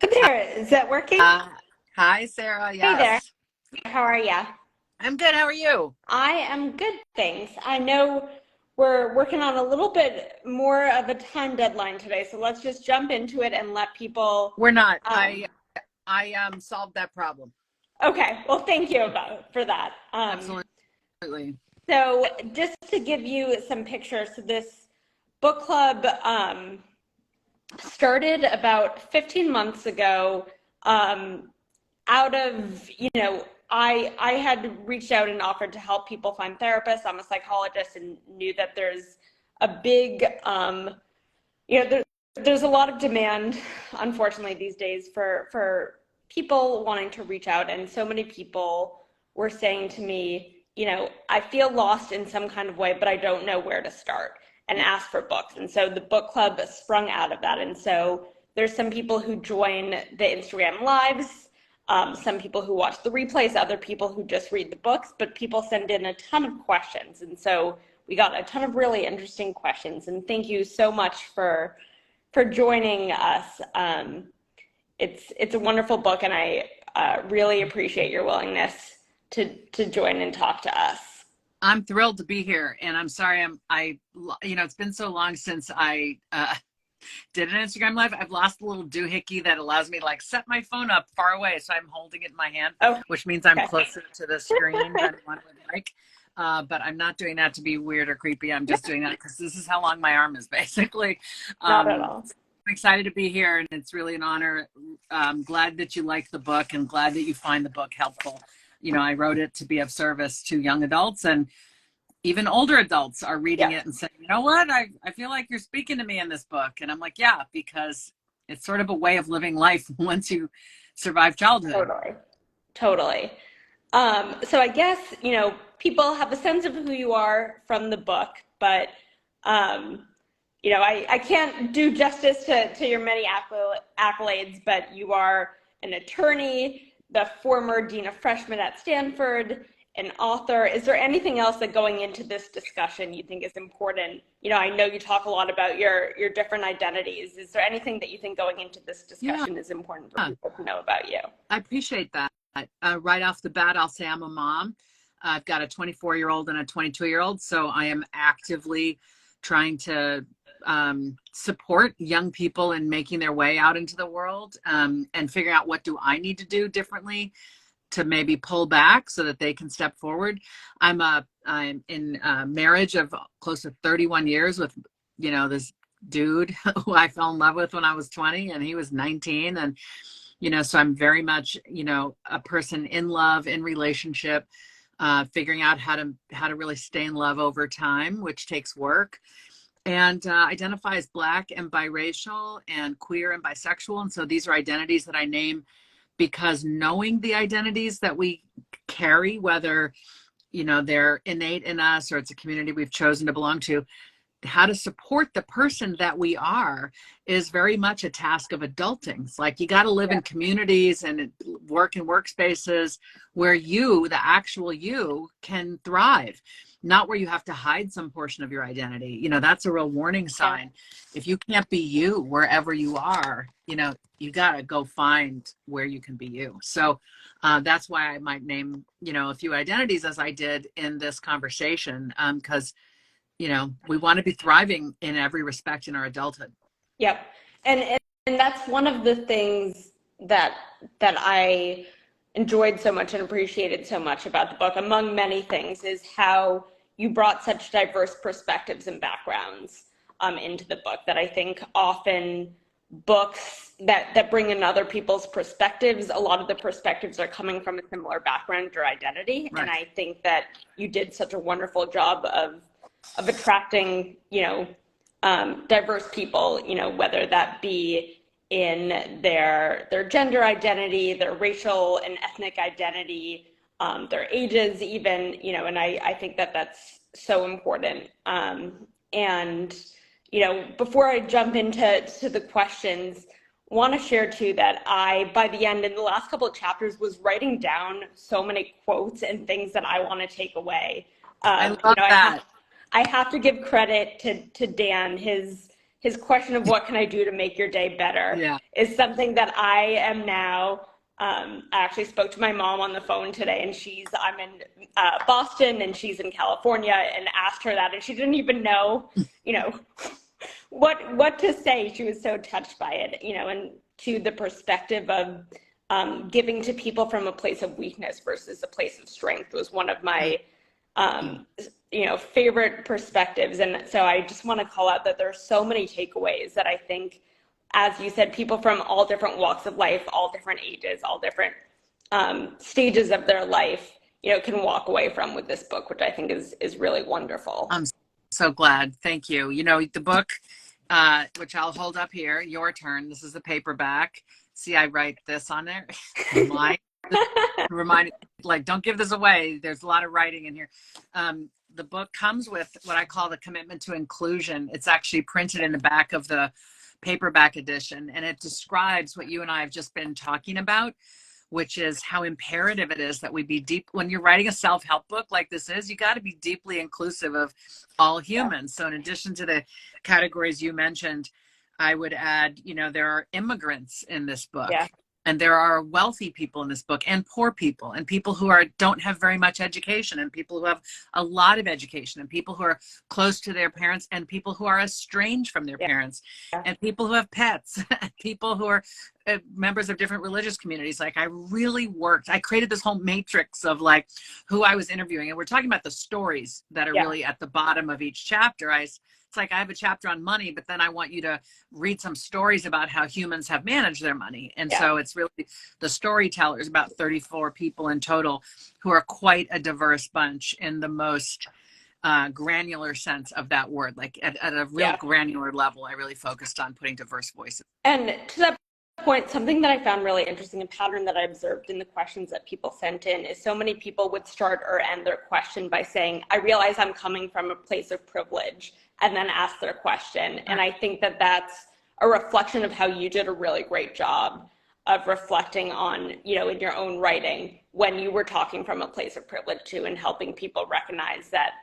There, is that working? Uh, Hi, Sarah. Hey there, Yes, how are ya? I'm good. How are you? I am good, thanks. I know we're working on a little bit more of a time deadline today, so let's just jump into it and let people. We're not. Um, I solved that problem. okay, well, thank you for that. Absolutely. So just to give you some pictures, so this book club started about 15 months ago. Um, Out of, I had reached out and offered to help people find therapists. I'm a psychologist and knew that there's a big, you know, there, there's a lot of demand, unfortunately, these days for people wanting to reach out. And so many people were saying to me, I feel lost in some kind of way, but I don't know where to start and ask for books. And so the book club sprung out of that. And so there's some people who join the Instagram lives, some people who watch the replays, other people who just read the books, but people send in a ton of questions. And so we got a ton of really interesting questions. And thank you so much for joining us. It's a wonderful book, and I really appreciate your willingness to join and talk to us. I'm thrilled to be here, and I'm sorry. It's been so long since I did an Instagram live. I've lost a little doohickey that allows me to set my phone up far away, so I'm holding it in my hand, Oh, which means I'm okay. closer to the screen than one would like. But I'm not doing that to be weird or creepy. I'm just doing that because this is how long my arm is, basically. Not at Um, all. I'm excited to be here, and it's really an honor. I'm glad that you like the book and glad that you find the book helpful. I wrote it to be of service to young adults, and even older adults are reading Yeah, it and saying, you know what, I feel like you're speaking to me in this book. And I'm like, yeah, because it's sort of a way of living life once you survive childhood. totally. Totally. So I guess, people have a sense of who you are from the book, but, I can't do justice to your many accolades, but you are an attorney, the former dean of freshmen at Stanford, an author. Is there anything else that going into this discussion you think is important? I know you talk a lot about your different identities. Is there anything that you think going into this Yeah, discussion is important for people to know about you? I appreciate that. Right off the bat, I'll say I'm a mom. I've got a 24-year-old and a 22-year-old, so I am actively trying to support young people in making their way out into the world, and figuring out what do I need to do differently to maybe pull back so that they can step forward. I'm in a marriage of close to 31 years with, this dude who I fell in love with when I was 20 and he was 19. And, so I'm very much, a person in love, in relationship, figuring out how to really stay in love over time, which takes work, and identify as Black and biracial and queer and bisexual. And so these are identities that I name because knowing the identities that we carry, whether they're innate in us or it's a community we've chosen to belong to, how to support the person that we are is very much a task of adulting. It's like you got to live in communities and work in workspaces where you, the actual you, can thrive, not where you have to hide some portion of your identity. That's a real warning Yeah. sign. If you can't be you wherever you are, you got to go find where you can be you. So that's why I might name, a few identities as I did in this conversation, because we want to be thriving in every respect in our adulthood. Yep. And that's one of the things that I enjoyed so much and appreciated so much about the book, among many things, is how you brought such diverse perspectives and backgrounds into the book that I think often books that bring in other people's perspectives, a lot of the perspectives are coming from a similar background or identity. And Right. I think that you did such a wonderful job of attracting, diverse people, whether that be in their gender identity, their racial and ethnic identity, their ages even, and I think that that's so important. And, before I jump into the questions, want to share too that I, by the end, in the last couple of chapters, was writing down so many quotes and things that I want to take away. I love that. I have to give credit to Dan. His his question of what can I do to make your day better Yeah. is something that I am now. I actually spoke to my mom on the phone today, and I'm in Boston and she's in California, and asked her that, and she didn't even know, you know, what to say. She was so touched by it, you know, and to the perspective of giving to people from a place of weakness versus a place of strength was one of my favorite perspectives. And so I just want to call out that there's so many takeaways that I think, as you said, people from all different walks of life, all different ages, all different stages of their life, can walk away from with this book, which I think is really wonderful. I'm so glad. Thank you. The book, which I'll hold up here, Your Turn. This is the paperback. See, I write this on there. Remind, like, don't give this away. There's a lot of writing in here. The book comes with what I call the commitment to inclusion. It's actually printed in the back of the paperback edition, and it describes what you and I have just been talking about, which is how imperative it is that we be deep. When you're writing a self-help book like this is, you got to be deeply inclusive of all humans. So in addition to the categories you mentioned, I would add, there are immigrants in this book. Yeah. And there are wealthy people in this book, and poor people, and people who don't have very much education, and people who have a lot of education, and people who are close to their parents, and people who are estranged from their parents, and people who have pets, people who are members of different religious communities. Like, I created this whole matrix of like who I was interviewing, and we're talking about the stories that are really at the bottom of each chapter. It's like I have a chapter on money, but then I want you to read some stories about how humans have managed their money. And so it's really the storytellers, about 34 people in total, who are quite a diverse bunch in the most granular sense of that word. Like at a real granular level, I really focused on putting diverse voices. And to that point, something that I found really interesting, a pattern that I observed in the questions that people sent in, is so many people would start or end their question by saying, I realize I'm coming from a place of privilege, and then ask their question. And I think that that's a reflection of how you did a really great job of reflecting on, in your own writing, when you were talking from a place of privilege too, and helping people recognize that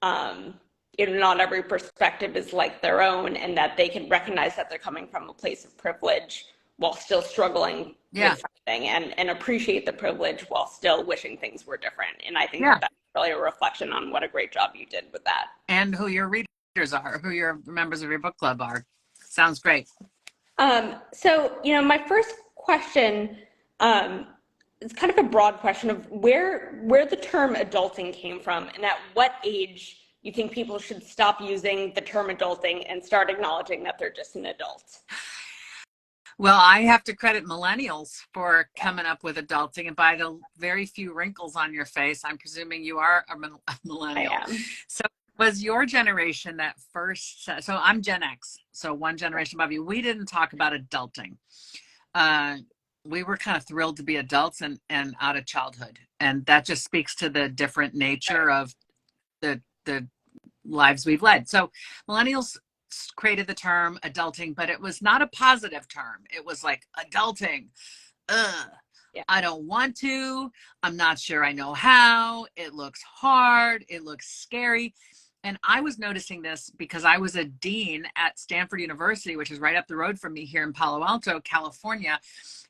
not every perspective is like their own, and that they can recognize that they're coming from a place of privilege while still struggling with something, and appreciate the privilege while still wishing things were different. And I think that's really a reflection on what a great job you did with that. And who your readers are, who your members of your book club are. Sounds great. So, my first question is kind of a broad question of where the term adulting came from, and at what age you think people should stop using the term adulting and start acknowledging that they're just an adult. Well, I have to credit millennials for coming up with adulting, and by the very few wrinkles on your face, I'm presuming you are a millennial. I am. So was your generation that first, so I'm Gen X, so one generation above you. We didn't talk about adulting. We were kind of thrilled to be adults and out of childhood. And that just speaks to the different nature of the lives we've led. So millennials created the term adulting, but it was not a positive term. It was like, adulting, I don't want to, I'm not sure I know how, it looks hard, it looks scary. And I was noticing this because I was a dean at Stanford University, which is right up the road from me here in Palo Alto, California.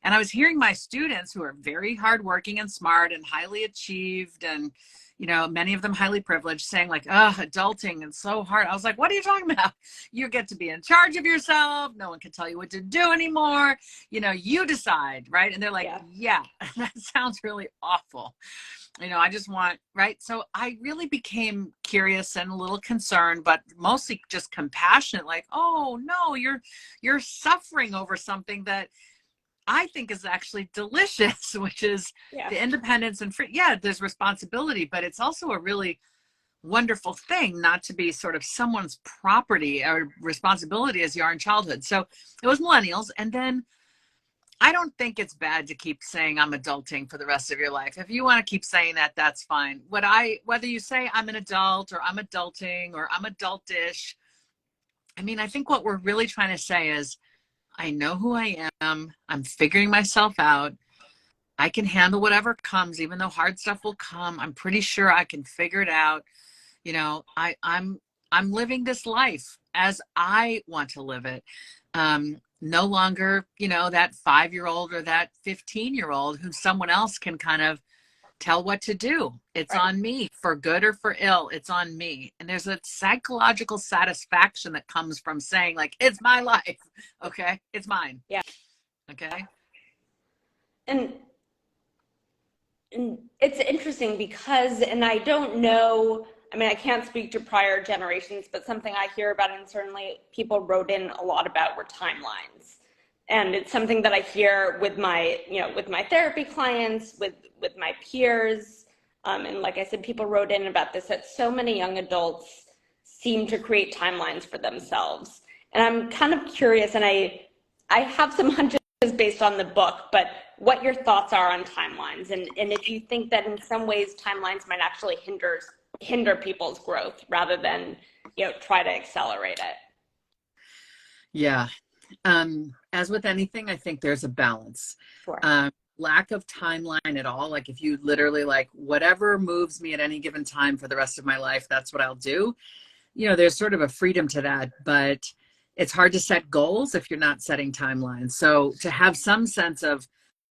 And I was hearing my students, who are very hardworking and smart and highly achieved, and many of them highly privileged, saying like, adulting is so hard. I was like, what are you talking about? You get to be in charge of yourself. No one can tell you what to do anymore. You decide, right? And they're like, yeah, that sounds really awful. I just want, right? So I really became curious and a little concerned, but mostly just compassionate, like, oh no, you're suffering over something that I think is actually delicious, which is the independence and free. Yeah, there's responsibility, but it's also a really wonderful thing not to be sort of someone's property or responsibility as you are in childhood. So it was millennials. And then I don't think it's bad to keep saying I'm adulting for the rest of your life. If you want to keep saying that, that's fine. Whether you say I'm an adult or I'm adulting or I'm adultish, I think what we're really trying to say is, I know who I am. I'm figuring myself out. I can handle whatever comes, even though hard stuff will come. I'm pretty sure I can figure it out. I'm I'm living this life as I want to live it. No longer, that 5-year-old or that 15-year-old who someone else can kind of tell what to do. It's Right. on me, for good or for ill. It's on me. And there's a psychological satisfaction that comes from saying, like, it's my life. Okay. It's mine. Yeah. Okay. And it's interesting because, and I don't know, I mean, I can't speak to prior generations, but something I hear about, and certainly people wrote in a lot about, were timelines. And it's something that I hear with my, with my therapy clients, with my peers. And like I said, people wrote in about this, that so many young adults seem to create timelines for themselves. And I'm kind of curious, and I have some hunches based on the book, but what your thoughts are on timelines, and if you think that in some ways timelines might actually hinder people's growth rather than, try to accelerate it. Yeah. As with anything, I think there's a balance. Sure. Lack of timeline at all. Like if you literally like whatever moves me at any given time for the rest of my life, that's what I'll do. There's sort of a freedom to that, but it's hard to set goals if you're not setting timelines. So to have some sense of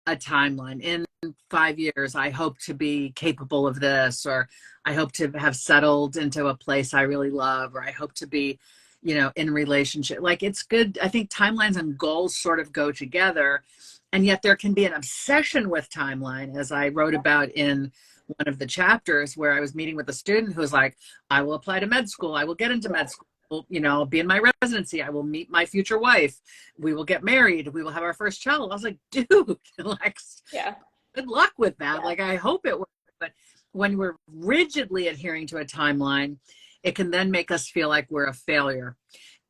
a timeline, in 5 years, I hope to be capable of this, or I hope to have settled into a place I really love, or I hope to be, in relationship. Like it's good. I think timelines and goals sort of go together, and yet there can be an obsession with timeline, as I wrote about in one of the chapters, where I was meeting with a student who was like, I will apply to med school. I will get into med school. I'll be in my residency. I will meet my future wife. We will get married. We will have our first child. I was like, dude, like, Yeah. good luck with that. Yeah. Like, I hope it works. But when we're rigidly adhering to a timeline, it can then make us feel like we're a failure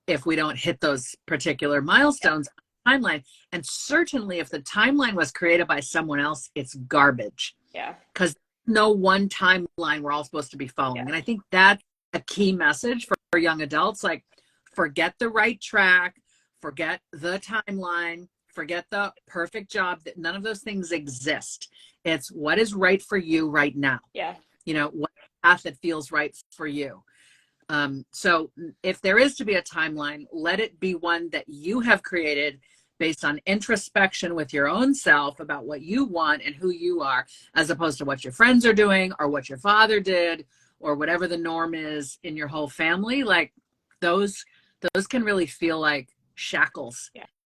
if we don't hit those particular milestones on the timeline. And certainly if the timeline was created by someone else, it's garbage. Yeah. Because no one timeline we're all supposed to be following. And I think that's a key message for young adults. Like, forget the right track, forget the timeline, forget the perfect job. That none of those things exist. It's what is right for you right now. Yeah. What path that feels right for you. So if there is to be a timeline, let it be one that you have created based on introspection with your own self about what you want and who you are, as opposed to what your friends are doing or what your father did or whatever the norm is in your whole family. Like those can really feel like shackles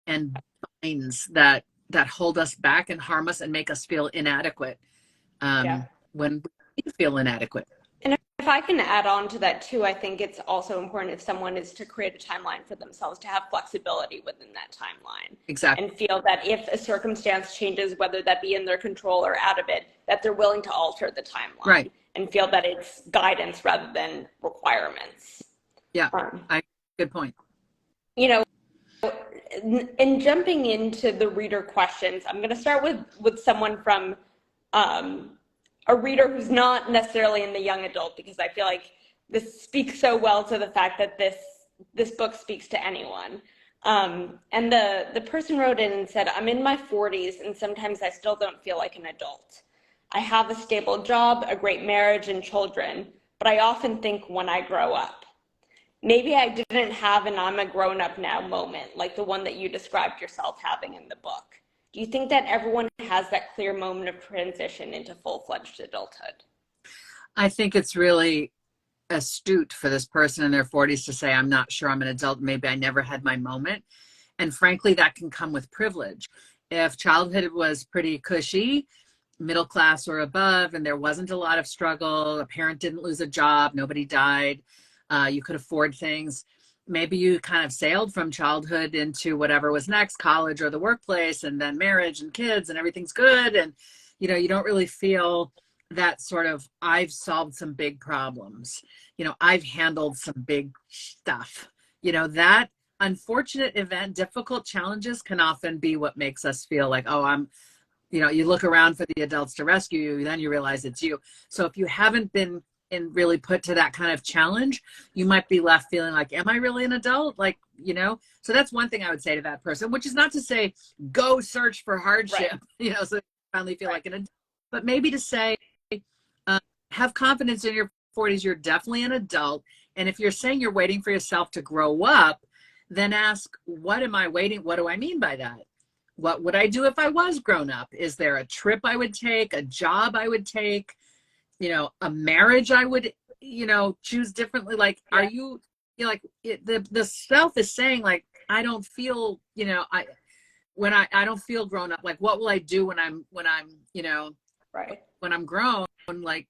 and binds that hold us back and harm us and make us feel inadequate when we feel inadequate. And if I can add on to that too, I think it's also important, if someone is to create a timeline for themselves, to have flexibility within that timeline. Exactly. And feel that if a circumstance changes, whether that be in their control or out of it, that they're willing to alter the timeline. Right. And feel that it's guidance rather than requirements. Yeah, good point. In jumping into the reader questions, I'm going to start with someone from a reader who's not necessarily in the young adult, because I feel like this speaks so well to the fact that this book speaks to anyone. And the person wrote in and said, I'm in my 40s and sometimes I still don't feel like an adult. I have a stable job, a great marriage, and children, but I often think, when I grow up, maybe I didn't have an I'm a grown up now moment like the one that you described yourself having in the book. Do you think that everyone has that clear moment of transition into full-fledged adulthood? I think it's really astute for this person in their 40s to say, I'm not sure I'm an adult. Maybe I never had my moment. And frankly, that can come with privilege. If childhood was pretty cushy, middle class or above, and there wasn't a lot of struggle, a parent didn't lose a job, nobody died, you could afford things, maybe you kind of sailed from childhood into whatever was next, college or the workplace, and then marriage and kids, and everything's good. And, you don't really feel that sort of, I've solved some big problems. I've handled some big stuff. That unfortunate event, difficult challenges can often be what makes us feel like, oh, you look around for the adults to rescue you, then you realize it's you. So if you haven't been really put to that kind of challenge, you might be left feeling like, am I really an adult? Like, so that's one thing I would say to that person, which is not to say go search for hardship, so you finally feel like an adult, but maybe to say, have confidence in your 40s. You're definitely an adult. And if you're saying you're waiting for yourself to grow up, then ask, what am I waiting? What do I mean by that? What would I do if I was grown up? Is there a trip I would take, a job I would take, a marriage I would, choose differently? Like, Yeah. are you, like the self is saying like, I don't feel, when I don't feel grown up, like, what will I do when I'm, Right. when I'm grown? Like,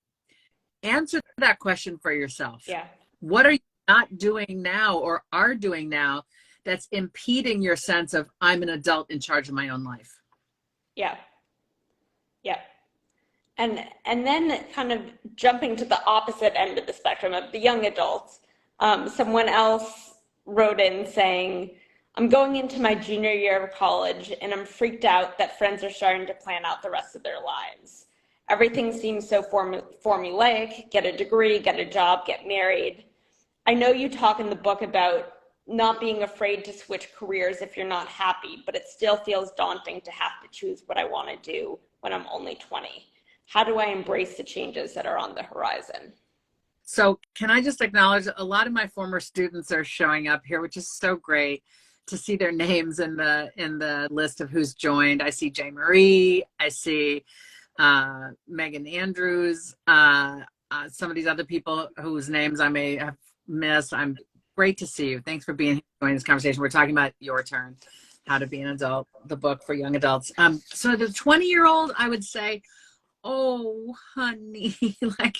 answer that question for yourself. Yeah. What are you not doing now or are doing now that's impeding your sense of I'm an adult in charge of my own life? Yeah. Yeah. And then kind of jumping to the opposite end of the spectrum of the young adults, someone else wrote in saying, I'm going into my junior year of college and I'm freaked out that friends are starting to plan out the rest of their lives. Everything seems so formulaic: get a degree, get a job, get married. I know you talk in the book about not being afraid to switch careers if you're not happy, but it still feels daunting to have to choose what I want to do when I'm only 20. How do I embrace the changes that are on the horizon? So can I just acknowledge a lot of my former students are showing up here, which is so great to see their names in the list of who's joined. I see Jay Marie, I see Megan Andrews, some of these other people whose names I may have missed. I'm great to see you. Thanks for being here, joining this conversation. We're talking about Your Turn, How to Be an Adult, the book for young adults. So the 20-year-old, I would say, oh, honey, like,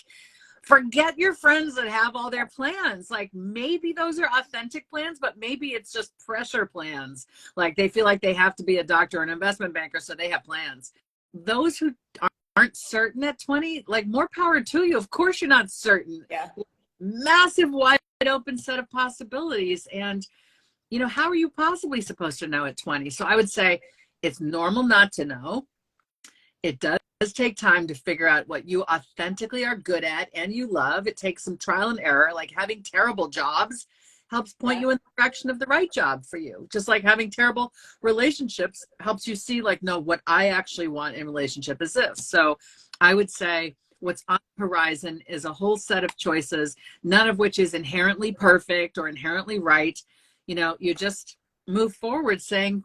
forget your friends that have all their plans. Like, maybe those are authentic plans, but maybe it's just pressure plans. Like, they feel like they have to be a doctor or an investment banker, so they have plans. Those who aren't certain at 20, like, more power to you. Of course you're not certain. Yeah. Massive, wide open set of possibilities. And, how are you possibly supposed to know at 20? So I would say it's normal not to know. It does take time to figure out what you authentically are good at and you love. It takes some trial and error. Like, having terrible jobs helps point you in the direction of the right job for you. Just like having terrible relationships helps you see, like, no, what I actually want in a relationship is this. So I would say what's on the horizon is a whole set of choices, none of which is inherently perfect or inherently right. You just move forward saying,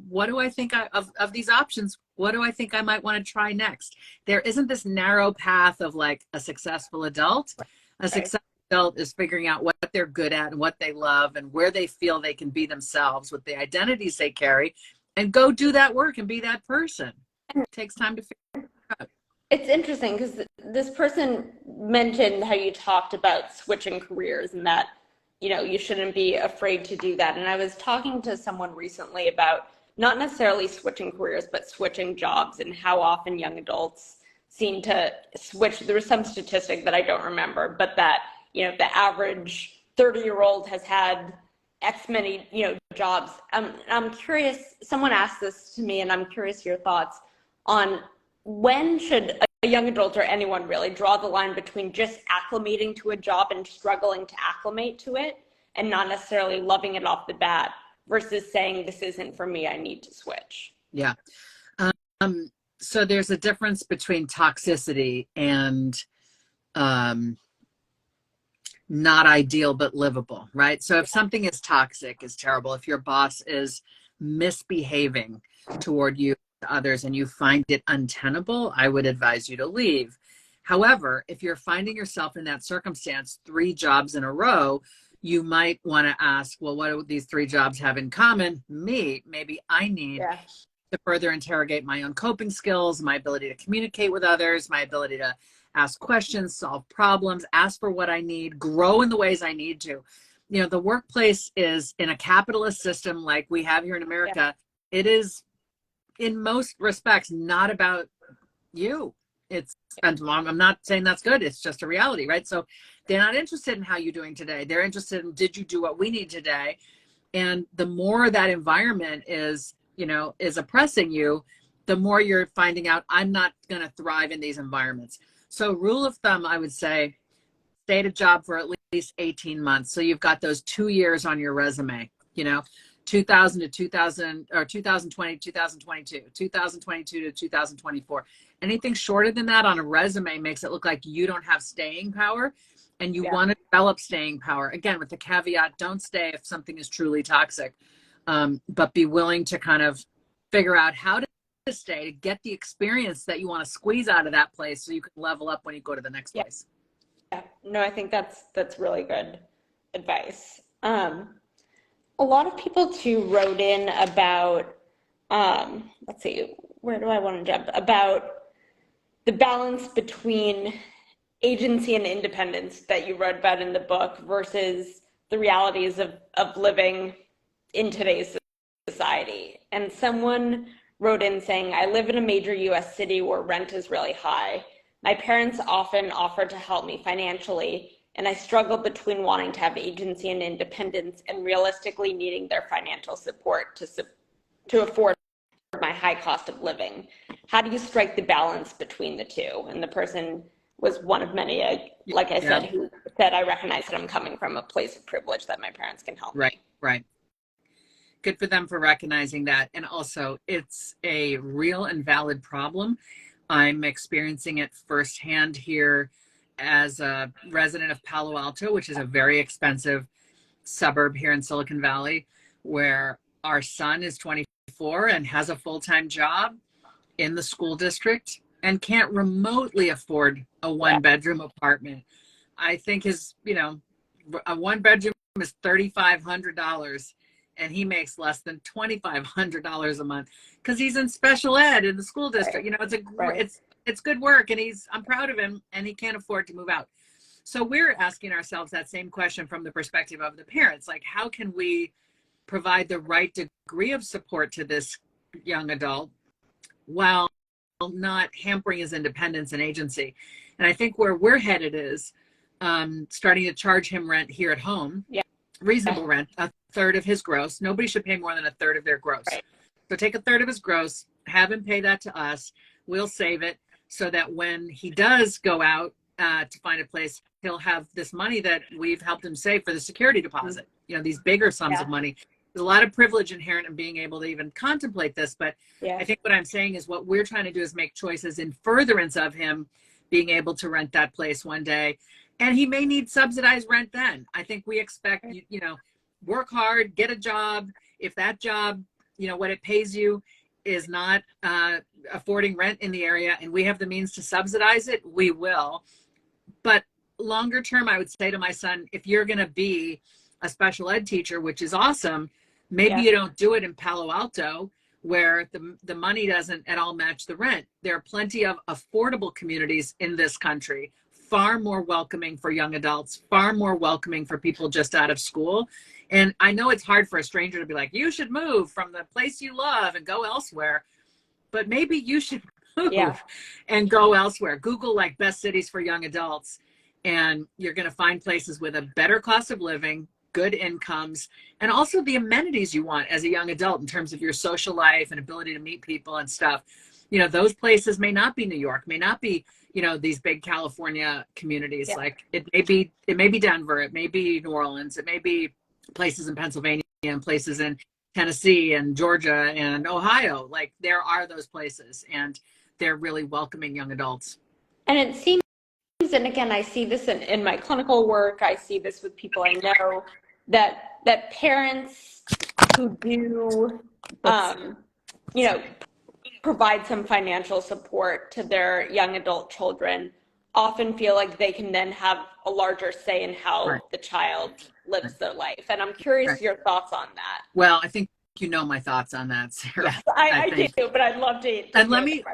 what do I think of these options? What do I think I might want to try next? There isn't this narrow path of like a successful adult. A successful adult is figuring out what they're good at and what they love and where they feel they can be themselves with the identities they carry, and go do that work and be that person. It takes time to figure out. It's interesting because this person mentioned how you talked about switching careers and that, you shouldn't be afraid to do that. And I was talking to someone recently about not necessarily switching careers, but switching jobs and how often young adults seem to switch. There was some statistic that I don't remember, but that, the average 30-year-old has had X many, jobs. I'm curious, someone asked this to me and I'm curious your thoughts on when should a young adult, or anyone really, draw the line between just acclimating to a job and struggling to acclimate to it and not necessarily loving it off the bat versus saying, this isn't for me, I need to switch? Yeah. So there's a difference between toxicity and not ideal but livable, right? So if something is toxic, is terrible, if your boss is misbehaving toward you, others, and you find it untenable, I would advise you to leave. However, if you're finding yourself in that circumstance 3 jobs in a row, you might want to ask, well, what do these 3 jobs have in common? Maybe I need to further interrogate my own coping skills, my ability to communicate with others, my ability to ask questions, solve problems, ask for what I need, grow in the ways I need to. The workplace is, in a capitalist system like we have here in America, it is in most respects not about you. And I'm not saying that's good. It's just a reality, right? So they're not interested in how you're doing today. They're interested in, did you do what we need today? And the more that environment is oppressing you, the more you're finding out, I'm not going to thrive in these environments. So rule of thumb, I would say, stay at a job for at least 18 months. So you've got those 2 years on your resume, 2000 to 2000, or 2020, 2022, 2022 to 2024. Anything shorter than that on a resume makes it look like you don't have staying power. and you want to develop staying power. Again, with the caveat, don't stay if something is truly toxic, but be willing to kind of figure out how to stay to get the experience that you want to squeeze out of that place so you can level up when you go to the next place. Yeah, no, I think that's really good advice. A lot of people too wrote in about, let's see, where do I want to jump? About the balance between agency and independence that you wrote about in the book versus the realities of living in today's society. And someone wrote in saying, I live in a major US city where rent is really high. My parents often offer to help me financially, and I struggle between wanting to have agency and independence and realistically needing their financial support to afford my high cost of living. How do you strike the balance between the two? And the person was one of many, like I said, who said, I recognize that I'm coming from a place of privilege that my parents can help me. Right. Good for them for recognizing that. And also, it's a real and valid problem. I'm experiencing it firsthand here as a resident of Palo Alto, which is a very expensive suburb here in Silicon Valley, where our son is 24 and has a full-time job in the school district and can't remotely afford a one-bedroom apartment. I think a one-bedroom is $3,500, and he makes less than $2,500 a month because he's in special ed in the school district. It's good work, and I'm proud of him, and he can't afford to move out. So we're asking ourselves that same question from the perspective of the parents, like, how can we provide the right degree of support to this young adult while not hampering his independence and agency? And I think where we're headed is starting to charge him rent here at home, reasonable rent, a third of his gross. Nobody should pay more than a third of their gross. So take a third of his gross, have him pay that to us. We'll save it so that when he does go out to find a place, he'll have this money that we've helped him save for the security deposit. These bigger sums of money. There's a lot of privilege inherent in being able to even contemplate this. But I think what I'm saying is what we're trying to do is make choices in furtherance of him being able to rent that place one day. And he may need subsidized rent then. I think we expect, work hard, get a job. If that job, what it pays you is not affording rent in the area and we have the means to subsidize it, we will. But longer term, I would say to my son, if you're going to be a special ed teacher, which is awesome, maybe you don't do it in Palo Alto where the money doesn't at all match the rent. There are plenty of affordable communities in this country, far more welcoming for young adults, far more welcoming for people just out of school. And I know it's hard for a stranger to be like, you should move from the place you love and go elsewhere, but maybe you should move and go elsewhere. Google like best cities for young adults, and you're going to find places with a better cost of living, good incomes, and also the amenities you want as a young adult in terms of your social life and ability to meet people and stuff. Those places may not be New York, may not be, these big California communities. Like it may be Denver, it may be New Orleans, it may be places in Pennsylvania and places in Tennessee and Georgia and Ohio. Like there are those places, and they're really welcoming young adults. And it seems, and again, I see this in my clinical work, I see this with people I know, that parents who do, provide some financial support to their young adult children often feel like they can then have a larger say in how the child lives their life. And I'm curious your thoughts on that. Well, I think my thoughts on that, Sarah. Yes, I do, but I'd love to. And let me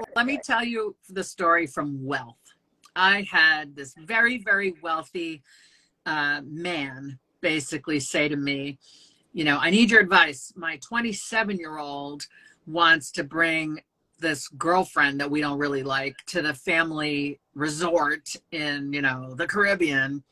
tell you the story from wealth. I had this very, very wealthy man basically say to me, I need your advice. My 27-year-old wants to bring this girlfriend that we don't really like to the family resort in, the Caribbean.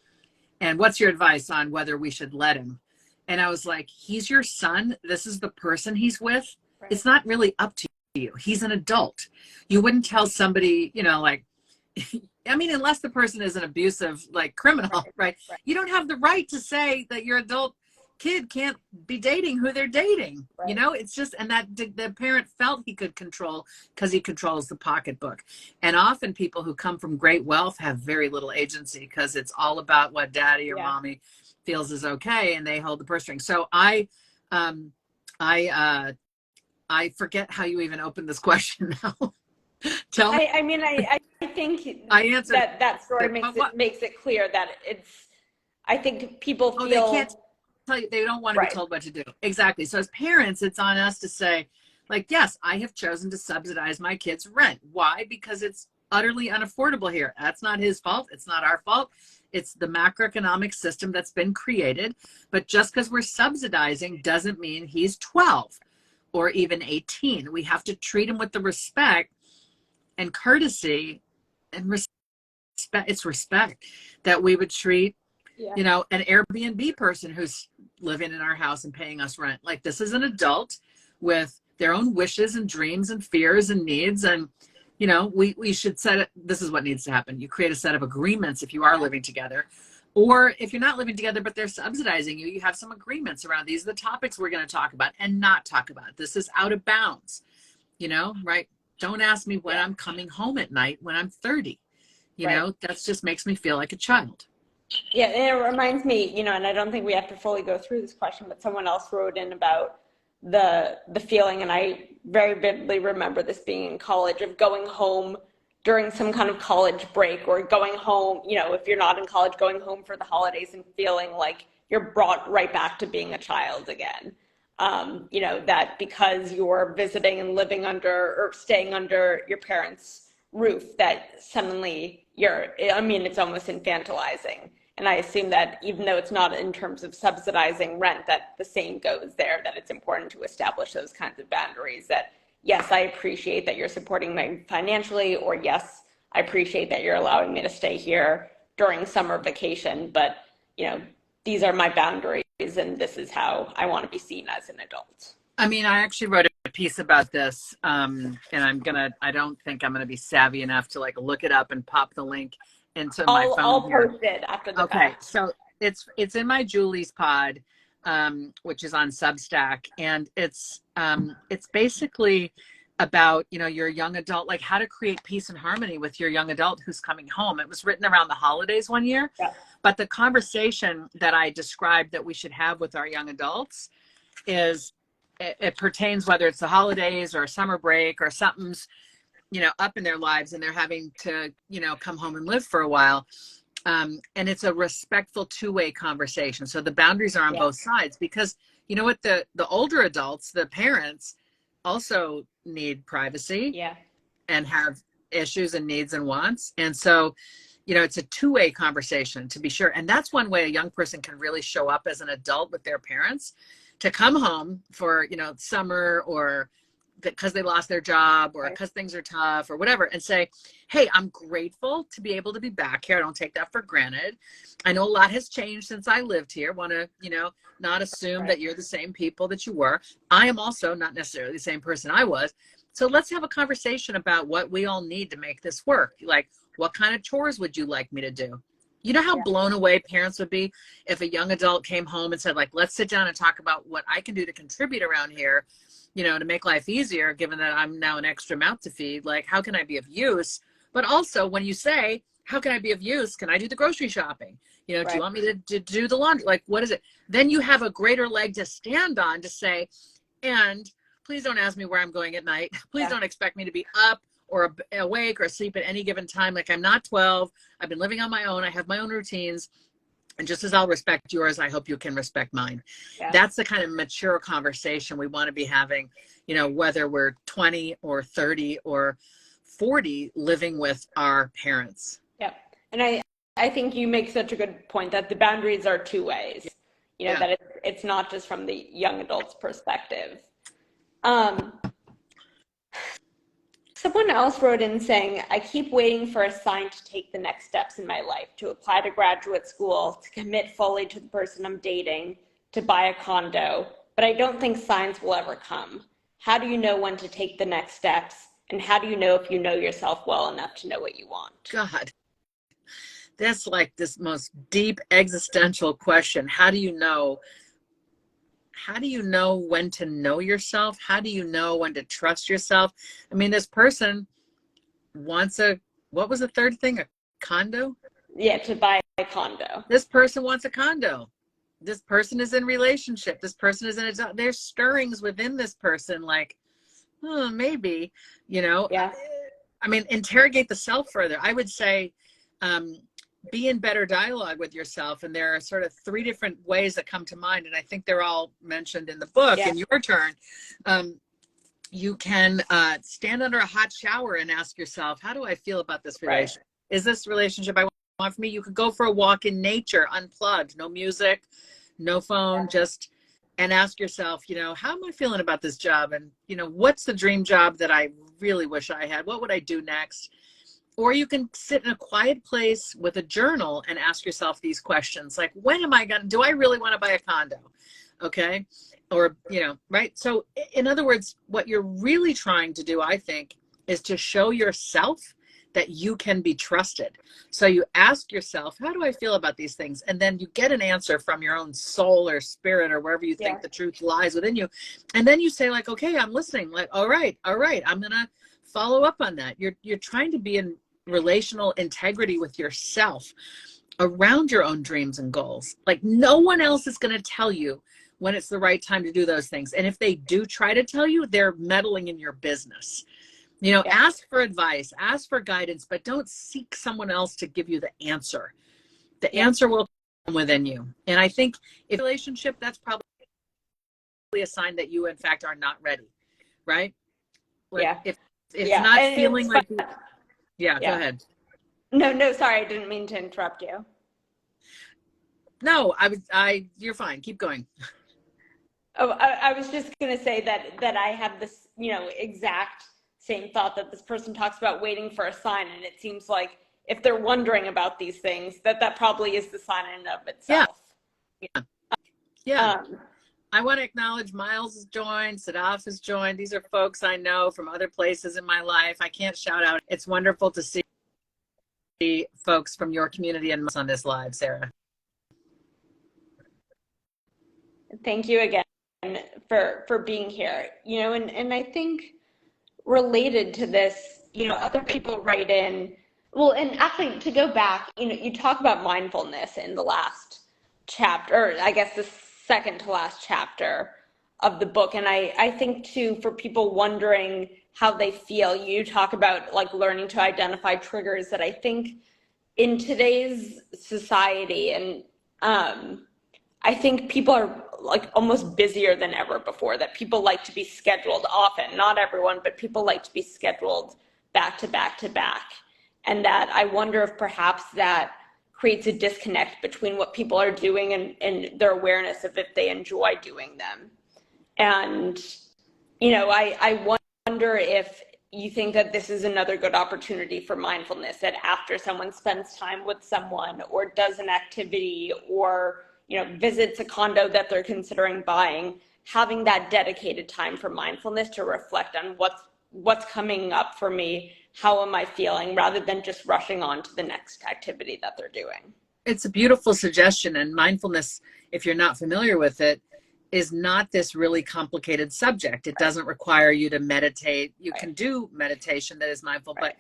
And what's your advice on whether we should let him? And I was like, he's your son. This is the person he's with. Right. It's not really up to you. He's an adult. You wouldn't tell somebody, unless the person is an abusive, criminal, right? You don't have the right to say that your adult kid can't be dating who they're dating. Right. You know, it's just, and that the parent felt he could control because he controls the pocketbook. And often people who come from great wealth have very little agency because it's all about what daddy or Yeah. mommy feels is okay, and they hold the purse string. So I forget how you even opened this question now. Tell me. I mean, I think I answered that story it, makes it clear that I think people feel. they can't tell you, they don't want to be told what to do. Exactly. So as parents, it's on us to say, like, yes, I have chosen to subsidize my kids' rent. Why? Because it's utterly unaffordable here. That's not his fault. It's not our fault. It's the macroeconomic system that's been created. But just because we're subsidizing doesn't mean he's 12 or even 18. We have to treat him with the respect and courtesy and respect. It's respect that we would treat, you know, an Airbnb person who's living in our house and paying us rent. Like, this is an adult with their own wishes and dreams and fears and needs. And, you know, we should set it. This is what needs to happen. You create a set of agreements if you are living together, or if you're not living together, but they're subsidizing you, you have some agreements around these are the topics we're going to talk about and not talk about. This is out of bounds, you know, right? Don't ask me when I'm coming home at night when I'm 30. You know, that just makes me feel like a child. Yeah, and it reminds me, you know, and I don't think we have to fully go through this question, but someone else wrote in about the feeling, and I very vividly remember this being in college, of going home during some kind of college break, or going home, you know, if you're not in college, going home for the holidays and feeling like you're brought right back to being a child again. You know, that because you're visiting and living under or staying under your parents' roof, that suddenly I mean, it's almost infantilizing. And I assume that even though it's not in terms of subsidizing rent, that the same goes there, that it's important to establish those kinds of boundaries, that yes, I appreciate that you're supporting me financially, or yes, I appreciate that you're allowing me to stay here during summer vacation, but, you know, these are my boundaries and this is how I want to be seen as an adult. I mean, I actually wrote a piece about this, and I don't think I'm gonna be savvy enough to like look it up and pop the link into my phone. I'll post it after the fact. So it's in my Julie's pod, which is on Substack, and it's basically about, you know, your young adult, like how to create peace and harmony with your young adult who's coming home. It was written around the holidays one year, but the conversation that I described that we should have with our young adults is, it pertains whether it's the holidays or a summer break or something's, you know, up in their lives and they're having to, you know, come home and live for a while. And it's a respectful two-way conversation. So the boundaries are on both sides, because you know what, the older adults, the parents, also need privacy and have issues and needs and wants. And so, you know, it's a two-way conversation, to be sure. And that's one way a young person can really show up as an adult with their parents, to come home for, you know, summer, or because they lost their job, or because things are tough or whatever, and say, hey, I'm grateful to be able to be back here. I don't take that for granted. I know a lot has changed since I lived here. Want to, you know, not assume that you're the same people that you were. I am also not necessarily the same person I was. So let's have a conversation about what we all need to make this work. Like, what kind of chores would you like me to do? You know how blown away parents would be if a young adult came home and said, like, let's sit down and talk about what I can do to contribute around here, you know, to make life easier, given that I'm now an extra mouth to feed. Like, how can I be of use? But also, when you say, how can I be of use? Can I do the grocery shopping? You know, do you want me to do the laundry? Like, what is it? Then you have a greater leg to stand on to say, and please don't ask me where I'm going at night. Please don't expect me to be up or awake or asleep at any given time. Like, I'm not 12. I've been living on my own. I have my own routines. And just as I'll respect yours, I hope you can respect mine. That's the kind of mature conversation we want to be having, you know, whether we're 20 or 30 or 40 living with our parents. And I think you make such a good point that the boundaries are two ways, you know, that it's not just from the young adult's perspective. Someone else wrote in saying, I keep waiting for a sign to take the next steps in my life, to apply to graduate school, to commit fully to the person I'm dating, to buy a condo, but I don't think signs will ever come. How do you know when to take the next steps? And how do you know if you know yourself well enough to know what you want? God, that's like this most deep existential question. How do you know how do you know when to know yourself? How do you know when to trust yourself? I mean, this person wants what was the third thing? A condo? Yeah, to buy a condo. This person wants a condo. This person is in relationship. This person is there's stirrings within this person, like, maybe, Yeah. I mean, interrogate the self further. I would say, be in better dialogue with yourself. And there are sort of 3 different ways that come to mind. And I think they're all mentioned in the book. Yeah. In your turn, you can stand under a hot shower and ask yourself, how do I feel about this relationship? Right. Is this relationship I want for me? You could go for a walk in nature, unplugged, no music, no phone, and ask yourself, how am I feeling about this job? And, what's the dream job that I really wish I had? What would I do next? Or you can sit in a quiet place with a journal and ask yourself these questions, like, do I really want to buy a condo? Okay. Or, right. So in other words, what you're really trying to do, I think, is to show yourself that you can be trusted. So you ask yourself, how do I feel about these things? And then you get an answer from your own soul or spirit or wherever you think the truth lies within you. And then you say, like, okay, I'm listening. Like, all right, I'm going to follow up on that. You're trying to be in relational integrity with yourself around your own dreams and goals. Like, no one else is going to tell you when it's the right time to do those things. And if they do try to tell you, they're meddling in your business. Ask for advice, ask for guidance, but don't seek someone else to give you the answer. The answer will come within you. And I think if relationship, that's probably a sign that you, in fact, are not ready, right? Like, if it's not and feeling like, go ahead. No, sorry, I didn't mean to interrupt you. No, you're fine. Keep going. Oh, I was just going to say that I have this, exact same thought that this person talks about waiting for a sign. And it seems like if they're wondering about these things, that probably is the sign in and of itself. Yeah. I want to acknowledge Miles has joined, Sadaf has joined. These are folks I know from other places in my life. I can't shout out. It's wonderful to see folks from your community and on this live, Sarah. Thank you again for being here. And I think related to this, other people write in, well, and actually to go back, you talk about mindfulness in the last chapter, or I guess the second to last chapter of the book. And I think too, for people wondering how they feel, you talk about like learning to identify triggers that I think in today's society, and I think people are like almost busier than ever before, that people like to be scheduled often, not everyone, but people like to be scheduled back to back to back. And that I wonder if perhaps that creates a disconnect between what people are doing and their awareness of if they enjoy doing them. And, I wonder if you think that this is another good opportunity for mindfulness, that after someone spends time with someone or does an activity or visits a condo that they're considering buying, having that dedicated time for mindfulness to reflect on what's coming up for me, how am I feeling, rather than just rushing on to the next activity that they're doing. It's a beautiful suggestion. And mindfulness, if you're not familiar with it, is not this really complicated subject. It doesn't require you to meditate. You can do meditation that is mindful, but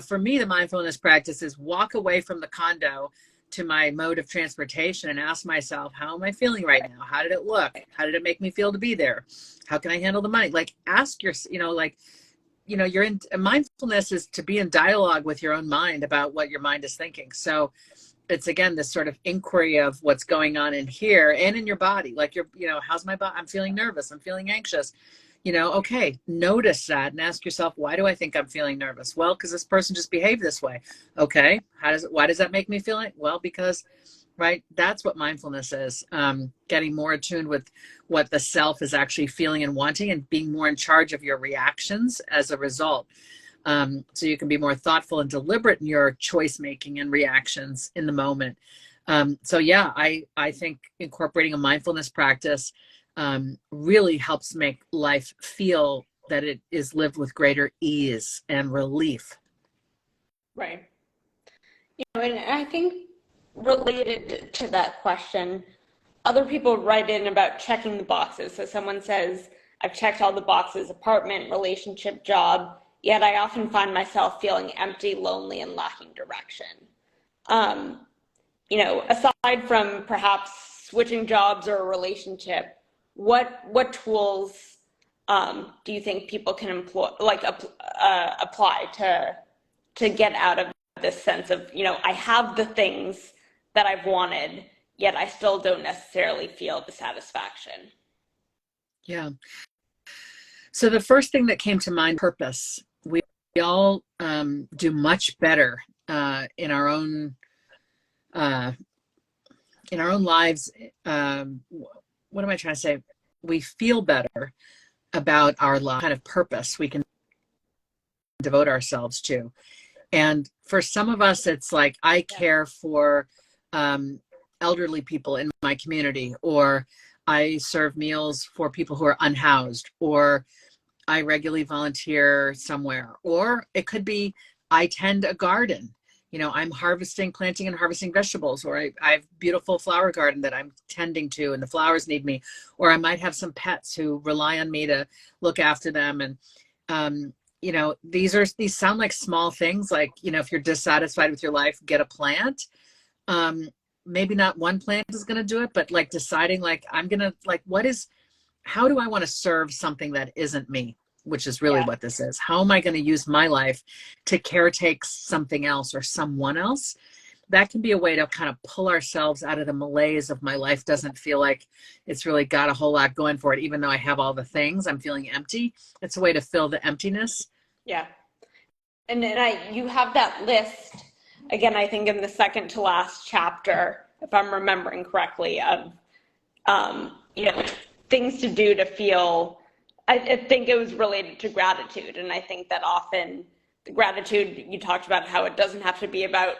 for me, the mindfulness practice is walk away from the condo to my mode of transportation and ask myself, how am I feeling right now? How did it look? How did it make me feel to be there? How can I handle the money? Like, ask your, you're in mindfulness is to be in dialogue with your own mind about what your mind is thinking. So it's, again, this sort of inquiry of what's going on in here and in your body. Like, how's my body? I'm feeling nervous. I'm feeling anxious. Okay, notice that and ask yourself, why do I think I'm feeling nervous? Well, because this person just behaved this way. Okay, why does that make me feel it? Well, because, right, that's what mindfulness is. Getting more attuned with what the self is actually feeling and wanting, and being more in charge of your reactions as a result. So you can be more thoughtful and deliberate in your choice making and reactions in the moment. I think incorporating a mindfulness practice really helps make life feel that it is lived with greater ease and relief. Right. And I think related to that question, other people write in about checking the boxes. So someone says, I've checked all the boxes, apartment, relationship, job, yet I often find myself feeling empty, lonely, and lacking direction. Um, Aside from perhaps switching jobs or a relationship, what tools do you think people can apply to get out of this sense of, I have the things that I've wanted, yet I still don't necessarily feel the satisfaction? Yeah. So the first thing that came to mind, purpose. We all do much better in our own lives. What am I trying to say? We feel better about our life, kind of purpose we can devote ourselves to. And for some of us, it's like, I care for elderly people in my community, or I serve meals for people who are unhoused, or I regularly volunteer somewhere, or it could be I tend a garden. I'm planting and harvesting vegetables, or I have beautiful flower garden that I'm tending to and the flowers need me, or I might have some pets who rely on me to look after them. And, these sound like small things, like, if you're dissatisfied with your life, get a plant. Maybe not one plant is going to do it, but like deciding, like, I'm going to, like, how do I want to serve something that isn't me? Which is really what this is. How am I going to use my life to caretake something else or someone else? That can be a way to kind of pull ourselves out of the malaise of, my life doesn't feel like it's really got a whole lot going for it. Even though I have all the things, I'm feeling empty. It's a way to fill the emptiness. Yeah. And then you have that list, again, I think in the second to last chapter, if I'm remembering correctly, of, things to do to feel, I think it was related to gratitude. And I think that often the gratitude, you talked about how it doesn't have to be about,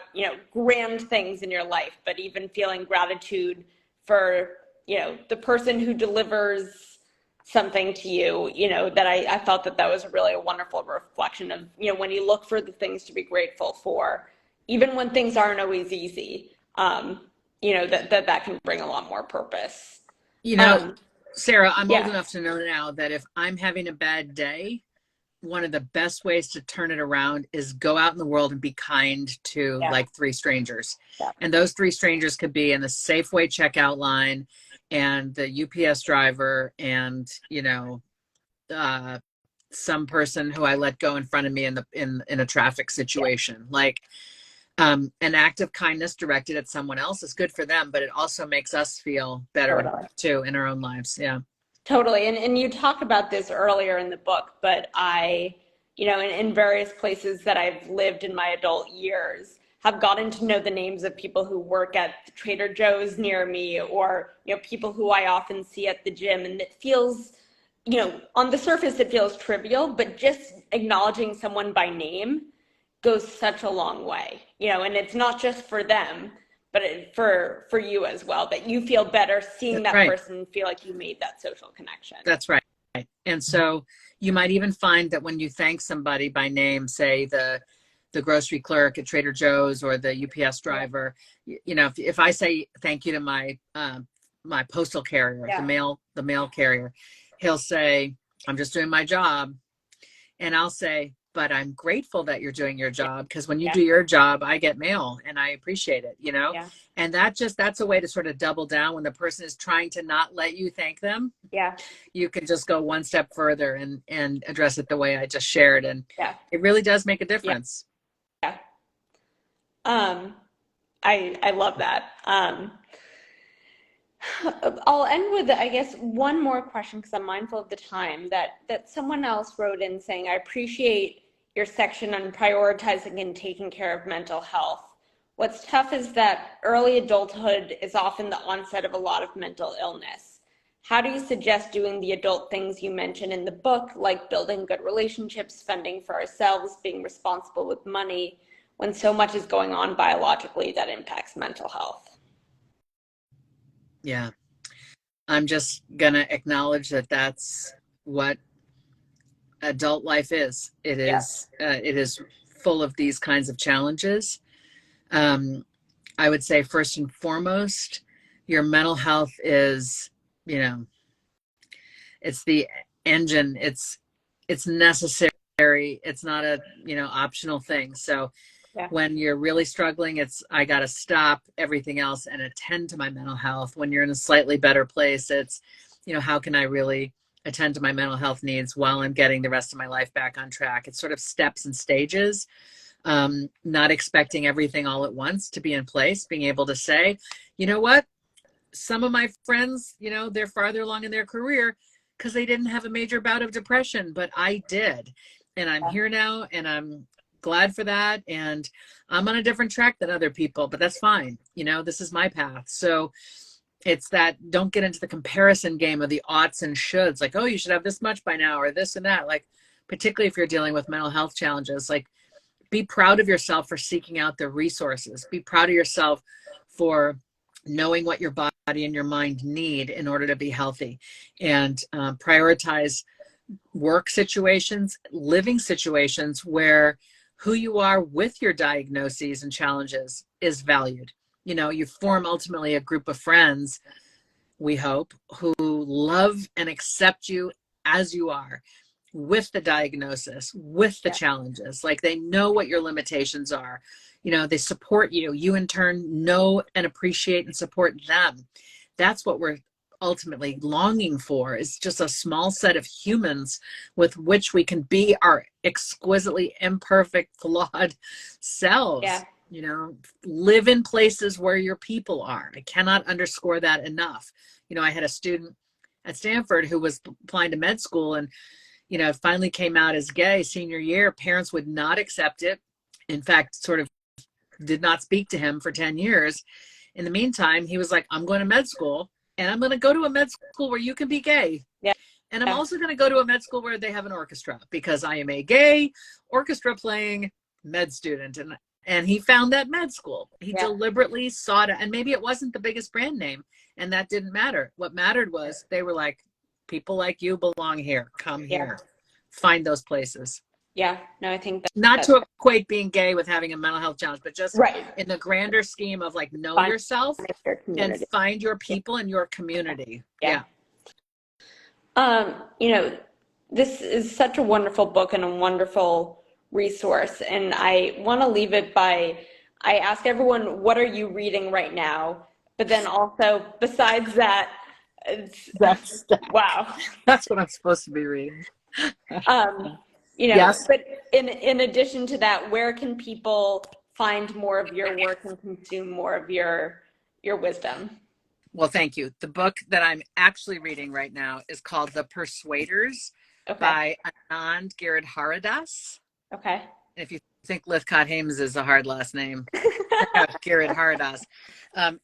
grand things in your life, but even feeling gratitude for, the person who delivers something to you, that I felt that was really a wonderful reflection of, when you look for the things to be grateful for, even when things aren't always easy, that can bring a lot more purpose. Sarah, I'm old enough to know now that if I'm having a bad day, one of the best ways to turn it around is go out in the world and be kind to like 3 strangers. Yeah. And those 3 strangers could be in the Safeway checkout line, and the UPS driver, and, some person who I let go in front of me in a traffic situation. Like, an act of kindness directed at someone else is good for them, but it also makes us feel better too in our own lives. Yeah. Totally. And you talked about this earlier in the book, but I, in various places that I've lived in my adult years, have gotten to know the names of people who work at the Trader Joe's near me, or, people who I often see at the gym. And it feels, on the surface, it feels trivial, but just acknowledging someone by name goes such a long way, and it's not just for them, but for you as well, that you feel better seeing that person, feel like you made that social connection. That's right. And so you might even find that when you thank somebody by name, say the grocery clerk at Trader Joe's or the UPS driver, if I say thank you to my my postal carrier, the mail carrier, he'll say, I'm just doing my job. And I'll say, but I'm grateful that you're doing your job, because when you do your job, I get mail and I appreciate it, and that's a way to sort of double down when the person is trying to not let you thank them. Yeah. You can just go one step further and address it the way I just shared. And it really does make a difference. Yeah. I love that. I'll end with, I guess, one more question, because I'm mindful of the time, that someone else wrote in saying, I appreciate your section on prioritizing and taking care of mental health. What's tough is that early adulthood is often the onset of a lot of mental illness. How do you suggest doing the adult things you mentioned in the book, like building good relationships, fending for ourselves, being responsible with money, when so much is going on biologically that impacts mental health? Yeah. I'm just going to acknowledge that that's what adult life is. It is full of these kinds of challenges. I would say first and foremost, your mental health is, you know, it's the engine. It's necessary. It's not a, you know, optional thing. So Yeah. when you're really struggling, it's, I got to stop everything else and attend to my mental health. When you're in a slightly better place, it's, you know, how can I really attend to my mental health needs while I'm getting the rest of my life back on track? It's sort of steps and stages, not expecting everything all at once to be in place, being able to say, you know what, some of my friends, you know, they're farther along in their career because they didn't have a major bout of depression, but I did. And I'm here now, and I'm glad for that. And I'm on a different track than other people, but that's fine. You know, this is my path. So it's that, don't get into the comparison game of the oughts and shoulds, like, oh, you should have this much by now, or this and that. Like, particularly if you're dealing with mental health challenges, like, be proud of yourself for seeking out the resources. Be proud of yourself for knowing what your body and your mind need in order to be healthy, and prioritize work situations, living situations where who you are with your diagnoses and challenges is valued. You know, you form ultimately a group of friends, we hope, who love and accept you as you are, with the diagnosis, with the challenges. Like, they know what your limitations are. You know, they support you. You in turn know and appreciate and support them. That's what we're ultimately longing for, is just a small set of humans with which we can be our exquisitely imperfect, flawed selves. Yeah. You know, live in places where your people are. I cannot underscore that enough. You know, I had a student at Stanford who was applying to med school, and, you know, finally came out as gay senior year. Parents would not accept it. In fact, sort of did not speak to him for 10 years. In the meantime, he was like, I'm going to med school, and I'm going to go to a med school where you can be gay. Yeah. And I'm also going to go to a med school where they have an orchestra, because I am a gay orchestra playing med student. And he found that med school. He deliberately sought it. And maybe it wasn't the biggest brand name, and that didn't matter. What mattered was they were like, people like you belong here. Come here. Find those places. Yeah. No, I think not to equate being gay with having a mental health challenge, but just in the grander scheme of, like, know yourself and find your people and your community. Yeah. You know, this is such a wonderful book and a wonderful resource. And I want to leave it by, I ask everyone, what are you reading right now? But then also, besides that, wow. That's what I'm supposed to be reading. You know, but in addition to that, where can people find more of your work and consume more of your wisdom? Well, thank you. The book that I'm actually reading right now is called The Persuaders by Anand Giridharadas. Okay. If you think Lythcott-Haims is a hard last name, Giridharadas.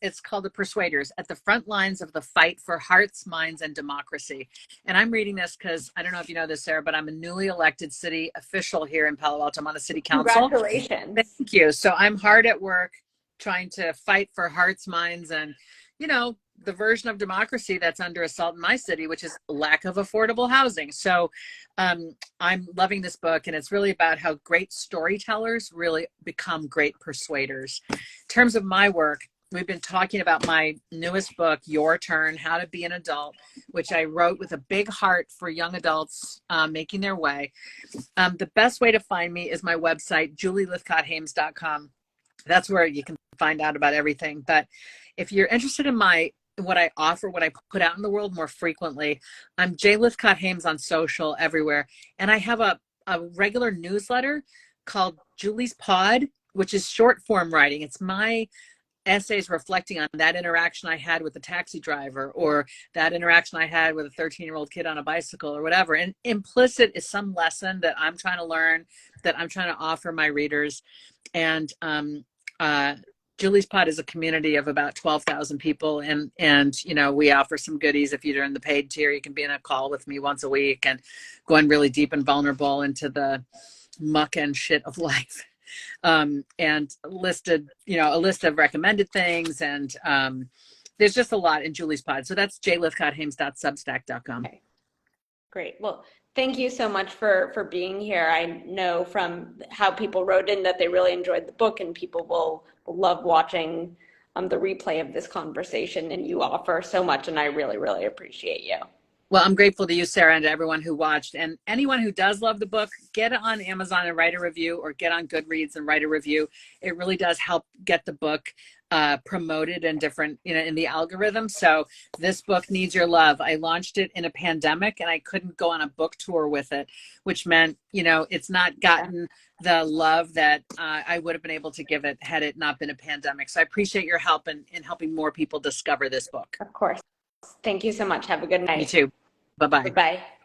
It's called The Persuaders, at the front lines of the fight for hearts, minds, and democracy. And I'm reading this because, I don't know if you know this, Sarah, but I'm a newly elected city official here in Palo Alto. I'm on the city council. Congratulations. Thank you. So I'm hard at work trying to fight for hearts, minds, and, you know, the version of democracy that's under assault in my city, which is lack of affordable housing. So I'm loving this book, and it's really about how great storytellers really become great persuaders. In terms of my work, we've been talking about my newest book, Your Turn, How to Be an Adult, which I wrote with a big heart for young adults making their way. The best way to find me is my website, julielythcott-haims.com. That's where you can find out about everything. But if you're interested in what I offer, what I put out in the world more frequently, I'm J. Lythcott-Haims on social, everywhere. And I have a regular newsletter called Julie's Pod, which is short form writing. It's my essays reflecting on that interaction I had with the taxi driver, or that interaction I had with a 13-year-old kid on a bicycle, or whatever. And implicit is some lesson that I'm trying to learn, that I'm trying to offer my readers. And Julie's Pod is a community of about 12,000 people. And, you know, we offer some goodies. If you're in the paid tier, you can be in a call with me once a week and going really deep and vulnerable into the muck and shit of life. And listed, you know, a list of recommended things. And there's just a lot in Julie's Pod. So that's jlythcott-haims.substack.com. Okay. Great. Well, thank you so much for being here. I know from how people wrote in that they really enjoyed the book, and people will love watching the replay of this conversation, and you offer so much, and I really, really appreciate you. Well, I'm grateful to you, Sarah, and to everyone who watched. And anyone who does love the book, get it on Amazon and write a review, or get on Goodreads and write a review. It really does help get the book promoted in different, in the algorithm. So this book needs your love. I launched it in a pandemic and I couldn't go on a book tour with it, which meant, it's not gotten the love that I would have been able to give it had it not been a pandemic. So I appreciate your help in helping more people discover this book. Of course. Thank you so much. Have a good night. You too. Bye-bye. Bye-bye.